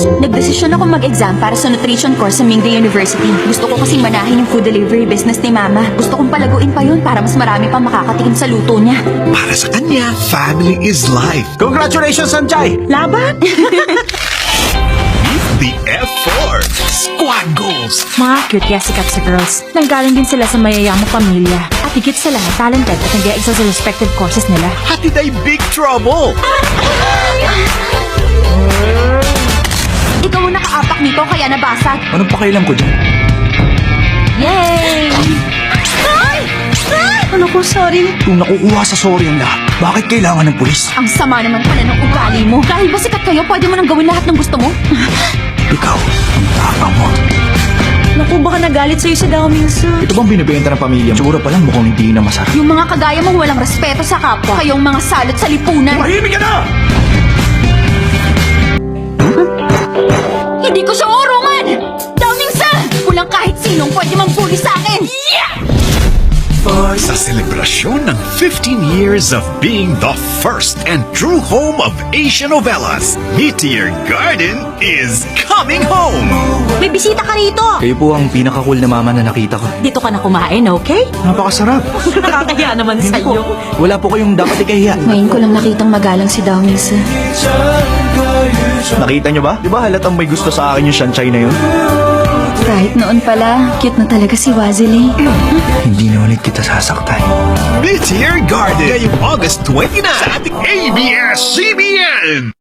Nagdesisyon ako mag-exam para sa nutrition course sa Mingde University. Gusto ko kasing manahin yung food delivery business ni Mama. Gusto kong palaguin pa yun para mas marami pang makakatikim sa luto niya. Para sa kanya, family is life. Congratulations, Sanjay! Laban? The F4 Squad Goals. Mga cute kaya sikat sa girls. Nanggaling din sila sa mayayamang pamilya. At higit sa lahat, talented at nag-e-excel sa respective courses nila. Hatid ay big trouble. Ikaw ang nakaapak nito kaya nabasag. Anong pakialam ko dyan? Yay! Ano ko, sorry. Kung nakukuha sa sorry ang lahat, bakit kailangan ng pulis? Ang sama naman pala ng ugali mo. Dahil ba sikat kayo, pwede mo nang gawin lahat ng gusto mo? Ikaw, ang tapang mo. Naku, baka nagalit sa'yo si Dao Minso. Ito bang binibenta ng pamilya mo? Siguro pa lang mukhang hindi na masarap. Yung mga kagaya mong walang respeto sa kapwa. Kayong mga salot sa lipunan. Mahimik ka na! Hindi ko siya urungan! Downing-sa! Walang kahit sinong pwede mambuli sa akin! Sa selebrasyon ng 15 years of being the first and true home of Asian novellas, Meteor Garden is coming home! May bisita ka rito. Kayo po ang pinaka-cool na mama na nakita ko. Dito ka na kumain, okay? Napakasarap. Nakakaya naman sa'yo. Wala po kayong dapat ikahiya. Ngayon ko lang nakitang magalang si Downing-sa. Nakita nyo ba? Di ba halatang may gusto sa akin yung Shanchay na yun? Kahit noon pala, cute na talaga si Wazili. Hindi na ulit kita sasaktan. Meteor Garden ngayong August 29 sa ating ABS-CBN!